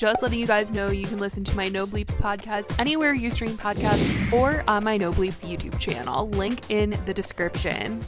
Just letting you guys know you can listen to my No Bleeps podcast anywhere you stream podcasts or on my No Bleeps YouTube channel. Link in the description.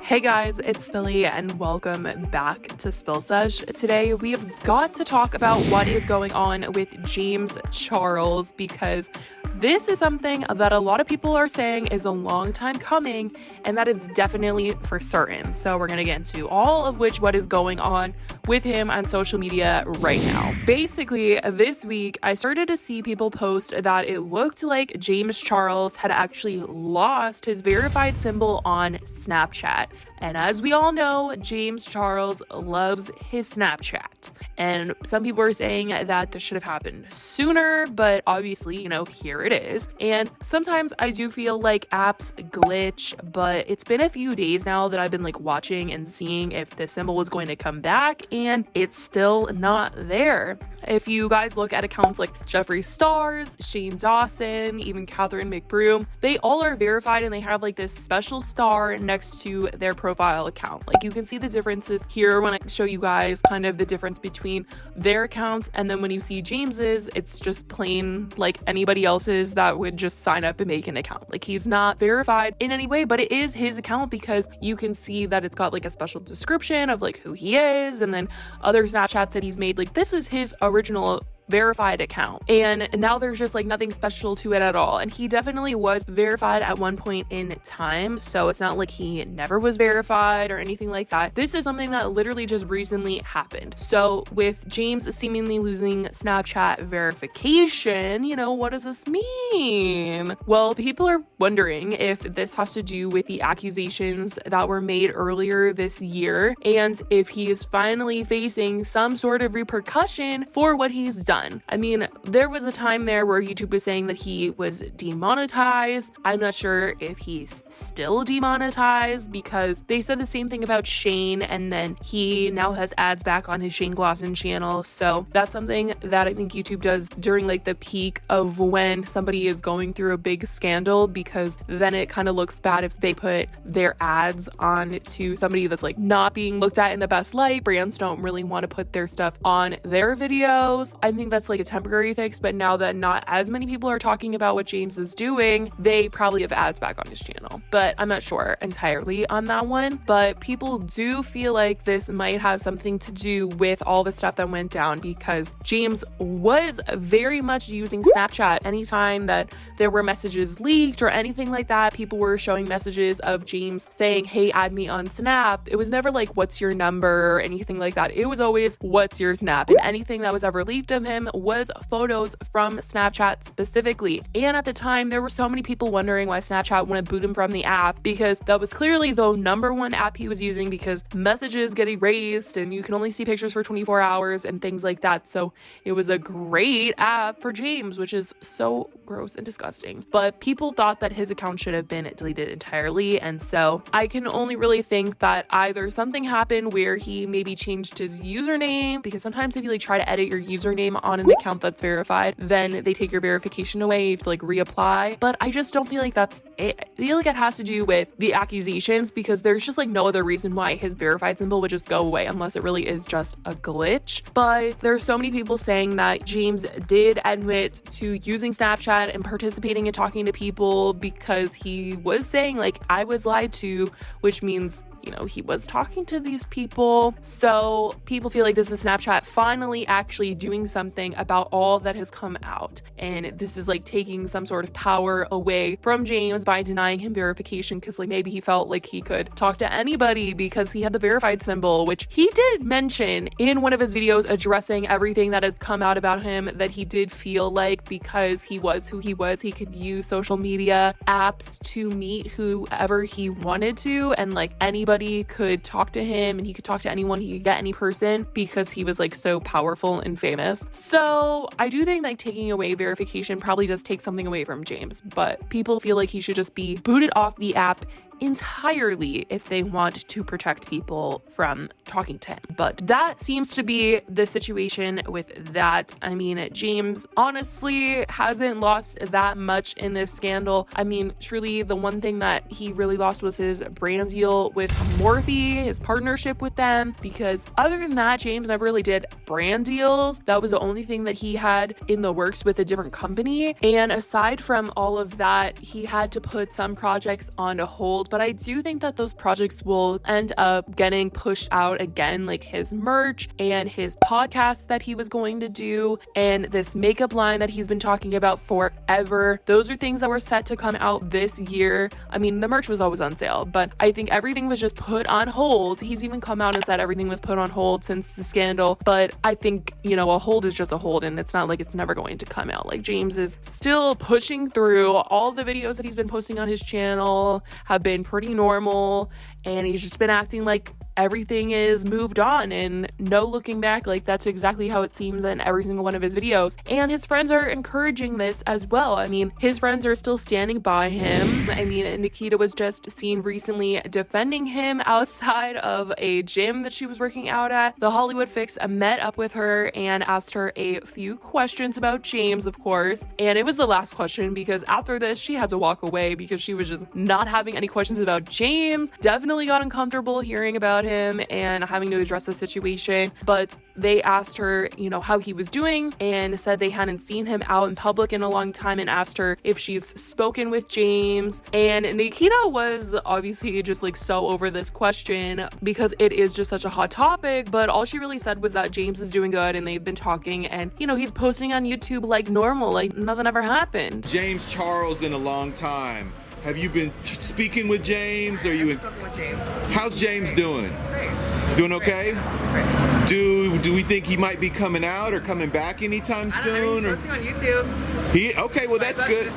Hey guys, it's Billy and welcome back to Sesh. Today we have got to talk about what is going on with James Charles, because this is something that a lot of people are saying is a long time coming, and that is definitely for certain. So we're going to get into all of what is going on with him on social media right now. Basically, this week I started to see people post that it looked like James Charles had actually lost his verified symbol on Snapchat. And as we all know, James Charles loves his Snapchat. And some people are saying that this should have happened sooner, but obviously, here it is. And sometimes I do feel like apps glitch, but it's been a few days now that I've been watching and seeing if the symbol was going to come back, and it's still not there. If you guys look at accounts like Jeffree Stars, Shane Dawson, even Catherine McBroom, they all are verified and they have this special star next to their profile account. You can see the differences here when I show you guys kind of the difference between their accounts, and then when you see James's, it's just plain like anybody else's that would just sign up and make an account. He's not verified in any way, but it is his account because you can see that it's got a special description of who he is, and then other Snapchats that he's made. This is his original verified account, and now there's just nothing special to it at all. And he definitely was verified at one point in time, so it's not like he never was verified or anything like that. This is something that literally just recently happened. So with James seemingly losing Snapchat verification, what does this mean? Well, people are wondering if this has to do with the accusations that were made earlier this year, and if he is finally facing some sort of repercussion for what he's done. I mean, there was a time there where YouTube was saying that he was demonetized. I'm not sure if he's still demonetized, because they said the same thing about Shane, and then he now has ads back on his Shane Glosson channel. So that's something that I think YouTube does during the peak of when somebody is going through a big scandal, because then it kind of looks bad if they put their ads on to somebody that's not being looked at in the best light. Brands don't really want to put their stuff on their videos. I think that's a temporary fix, but now that not as many people are talking about what James is doing, they probably have ads back on his channel. But I'm not sure entirely on that one. But people do feel like this might have something to do with all the stuff that went down, because James was very much using Snapchat. Anytime that there were messages leaked or anything like that, people were showing messages of James saying, "Hey, add me on Snap." It was never what's your number or anything like that. It was always, "What's your Snap?" And anything that was ever leaked of him was photos from Snapchat specifically. And at the time, there were so many people wondering why Snapchat wouldn't boot him from the app, because that was clearly the number one app he was using, because messages get erased and you can only see pictures for 24 hours and things like that. So it was a great app for James, which is so gross and disgusting. But people thought that his account should have been deleted entirely. And so I can only really think that either something happened where he maybe changed his username, because sometimes if you try to edit your username on an account that's verified, then they take your verification away. You have to reapply. But I just don't feel like that's it. I feel like it has to do with the accusations, because there's just no other reason why his verified symbol would just go away unless it really is just a glitch. But there's so many people saying that James did admit to using Snapchat and participating and talking to people, because he was saying I was lied to, which means he was talking to these people. So people feel like this is Snapchat finally actually doing something about all that has come out. And this is taking some sort of power away from James by denying him verification, because maybe he felt like he could talk to anybody because he had the verified symbol, which he did mention in one of his videos addressing everything that has come out about him, that he did feel like because he was who he was, he could use social media apps to meet whoever he wanted to, and anybody could talk to him and he could talk to anyone, he could get any person, because he was so powerful and famous. So I do think taking away verification probably does take something away from James, but people feel like he should just be booted off the app entirely if they want to protect people from talking to him. But that seems to be the situation with that. I mean, James honestly hasn't lost that much in this scandal. I mean, truly, the one thing that he really lost was his brand deal with Morphe, his partnership with them, because other than that, James never really did brand deals. That was the only thing that he had in the works with a different company. And aside from all of that, he had to put some projects on hold. But I do think that those projects will end up getting pushed out again, like his merch and his podcast that he was going to do and this makeup line that he's been talking about forever. Those are things that were set to come out this year. I mean, the merch was always on sale, but I think everything was just put on hold. He's even come out and said everything was put on hold since the scandal, but I think, you know, a hold is just a hold, and it's not like it's never going to come out. Like, James is still pushing through. All the videos that he's been posting on his channel have been pretty normal, and he's just been acting like everything is moved on and no looking back. Like, that's exactly how it seems in every single one of his videos. And his friends are encouraging this as well. I mean, his friends are still standing by him. I mean, Nikita was just seen recently defending him outside of a gym that she was working out at. The Hollywood Fix met up with her and asked her a few questions about James, of course. And it was the last question, because after this, she had to walk away because she was just not having any questions about James. Definitely got uncomfortable hearing about him and having to address the situation. But they asked her, you know, how he was doing, and said they hadn't seen him out in public in a long time, and asked her if she's spoken with James. And Nikita was obviously just like so over this question because it is just such a hot topic, but all she really said was that James is doing good and they've been talking, and you know, he's posting on YouTube like normal, like nothing ever happened. James Charles in a long time. Have you been speaking with James? Are you? Spoken with James. How's James doing? Great. He's doing okay. Great. Do we think he might be coming out or coming back anytime soon? He's posting on YouTube. Okay, well that's good.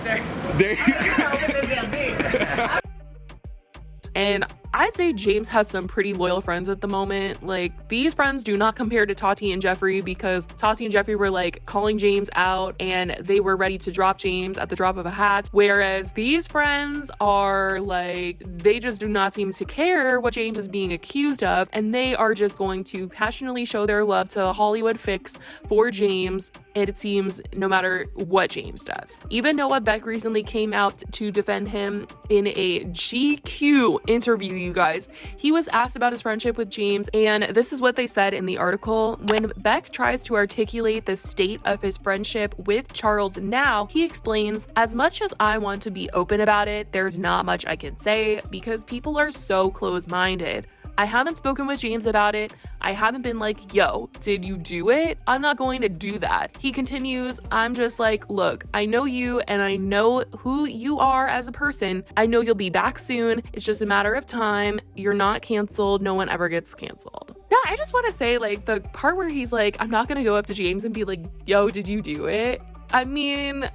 There you go. And I'd say James has some pretty loyal friends at the moment. Like, these friends do not compare to Tati and Jeffree, because Tati and Jeffree were like calling James out and they were ready to drop James at the drop of a hat. Whereas these friends are like, they just do not seem to care what James is being accused of. And they are just going to passionately show their love to Hollywood Fix for James. And it seems no matter what James does. Even Noah Beck recently came out to defend him in a GQ interview, you guys. He was asked about his friendship with James, and this is what they said in the article. When Beck tries to articulate the state of his friendship with Charles now, he explains, "As much as I want to be open about it, there's not much I can say because people are so close-minded. I haven't spoken with James about it. I haven't been like, yo, did you do it? I'm not going to do that." He continues, "I'm just like, look, I know you and I know who you are as a person. I know you'll be back soon. It's just a matter of time. You're not canceled. No one ever gets canceled." Now, I just want to say, like, the part where he's like, I'm not going to go up to James and be like, yo, did you do it? I mean,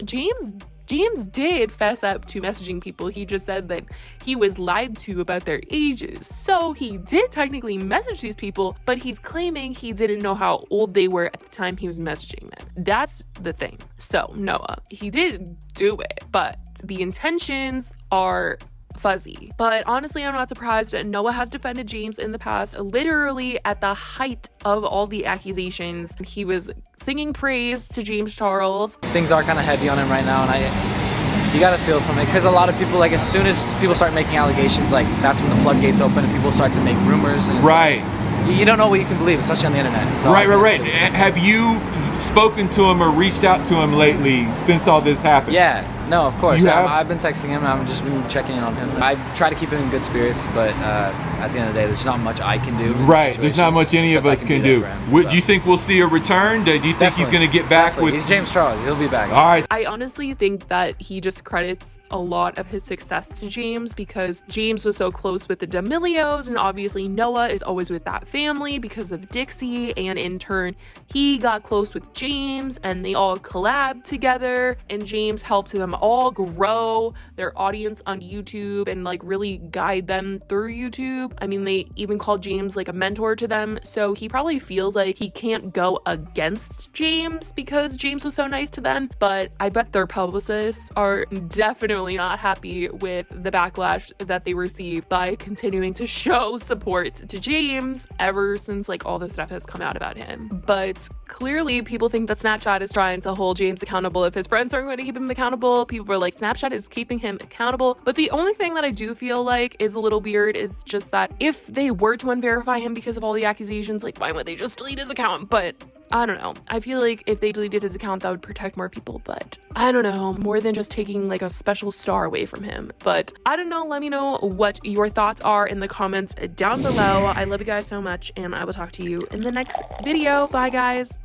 James did fess up to messaging people. He just said that he was lied to about their ages. So he did technically message these people, but he's claiming he didn't know how old they were at the time he was messaging them. That's the thing. So Noah, he did do it, but the intentions are fuzzy. But honestly, I'm not surprised. Noah has defended James in the past. Literally at the height of all the accusations, he was singing praise to James Charles. Things are kind of heavy on him right now, and you gotta feel from it, because a lot of people, like, as soon as people start making allegations, like, that's when the floodgates open and people start to make rumors, and it's right. Like, you don't know what you can believe, especially on the internet. So Right. Have you spoken to him or reached out to him lately since all this happened? Yeah. No, of course. You have? I've been texting him. I've just been checking in on him. I try to keep him in good spirits, but at the end of the day, there's not much I can do. Right. There's not much any of us can do. Do you think we'll see a return? Do you think he's going to get back with? He's James Charles. He'll be back. All right. I honestly think that he just credits a lot of his success to James, because James was so close with the D'Amelios, and obviously Noah is always with that family because of Dixie, and in turn he got close with James and they all collabed together, and James helped them all grow their audience on YouTube and like really guide them through YouTube. I mean, they even called James like a mentor to them. So he probably feels like he can't go against James because James was so nice to them. But I bet their publicists are definitely not happy with the backlash that they received by continuing to show support to James ever since like all this stuff has come out about him. But clearly people think that Snapchat is trying to hold James accountable. If his friends aren't going to keep him accountable, people are like, Snapchat is keeping him accountable. But the only thing that I do feel like is a little weird is just that if they were to unverify him because of all the accusations, like why would they just delete his account? But I don't know. I feel like if they deleted his account, that would protect more people, but I don't know, more than just taking like a special star away from him. But I don't know. Let me know what your thoughts are in the comments down below. I love you guys so much, and I will talk to you in the next video. Bye, guys.